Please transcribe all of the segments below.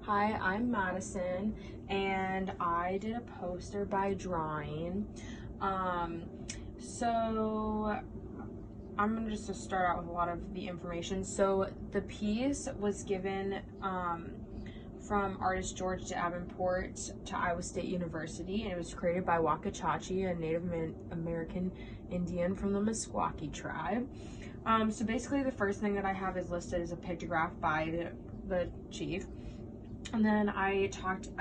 Hi, I'm Madison, and I did a poster by drawing. Um, so I'm gonna just start out with a lot of the information. So the piece was given from artist George Davenport to Iowa State University, and it was created by Wakachachi, a Native American Indian from the Meskwaki tribe. So basically the first thing that I have is listed as a pictograph by the chief. And then I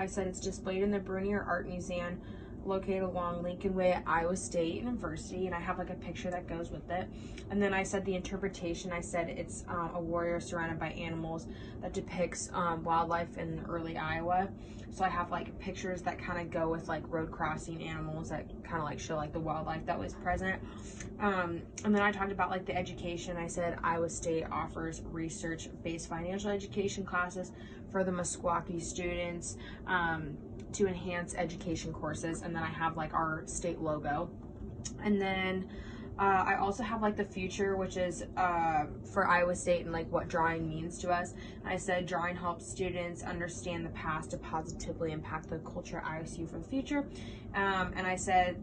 said it's displayed in the Brunier Art Museum located along Lincoln Way at Iowa State University, and I have like a picture that goes with it. And then I said the interpretation, I said it's a warrior surrounded by animals that depicts wildlife in early Iowa. So I have like pictures that kind of go with like road crossing animals that kind of like show like the wildlife that was present. And then I talked about like the education. I said Iowa State offers research-based financial education classes for the Meskwaki students to enhance education courses. And then I have like our state logo. And then I also have like the future, which is for Iowa State and like what drawing means to us. I said drawing helps students understand the past to positively impact the culture at ISU for the future. And I said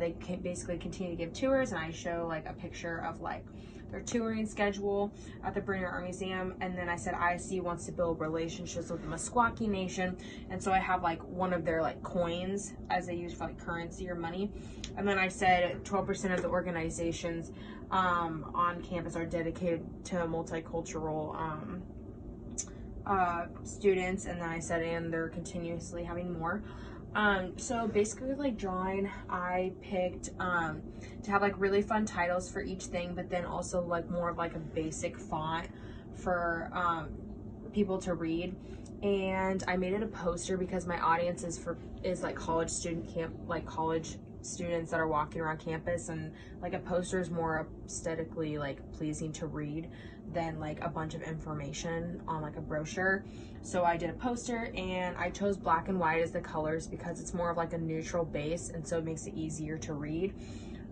they can basically continue to give tours, and I show like a picture of like their touring schedule at the Brunier Art Museum. And then I said ISU wants to build relationships with the Meskwaki Nation, and so I have like one of their like coins as they use for like currency or money. And then I said 12% of the organizations on campus are dedicated to multicultural students. And then I said, and they're continuously having more. So basically like drawing, I picked to have like really fun titles for each thing, but then also like more of like a basic font for people to read. And I made it a poster because my audience is like college students that are walking around campus, and like a poster is more aesthetically like pleasing to read than like a bunch of information on like a brochure. So I did a poster, and I chose black and white as the colors because it's more of like a neutral base, and so it makes it easier to read.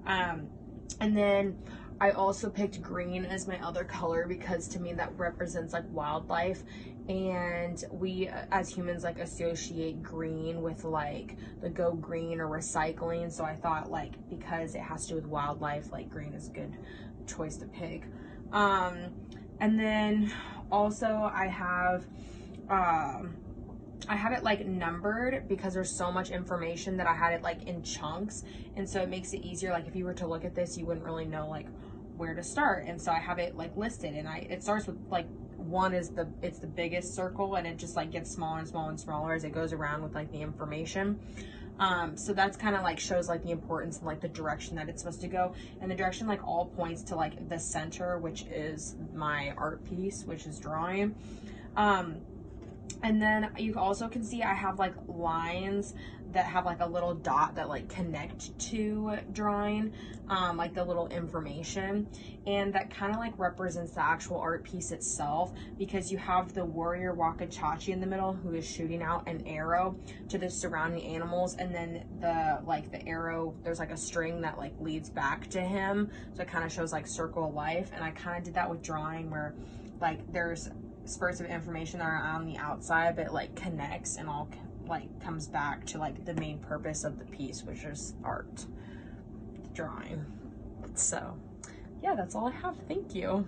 And then I also picked green as my other color because to me that represents like wildlife, and we as humans like associate green with like the go green or recycling. So I thought like because it has to do with wildlife, like green is a good choice to pick. And then also I have it like numbered because there's so much information that I had it like in chunks, and so it makes it easier. Like if you were to look at this, you wouldn't really know like where to start, and so I have it like listed, and it starts with like one is it's the biggest circle, and it just like gets smaller and smaller and smaller as it goes around with like the information. So that's kind of like shows like the importance and like the direction that it's supposed to go, and the direction like all points to like the center, which is my art piece, which is drawing. And then you also can see I have like lines that have like a little dot that like connect to drawing, like the little information, and that kind of like represents the actual art piece itself, because you have the warrior Wakachachi in the middle who is shooting out an arrow to the surrounding animals, and then the arrow, there's like a string that like leads back to him, so it kind of shows like circle of life. And I kind of did that with drawing where like there's spurts of information that are on the outside, but it like connects and all like comes back to like the main purpose of the piece, which is art, drawing. So yeah, that's all I have. Thank you.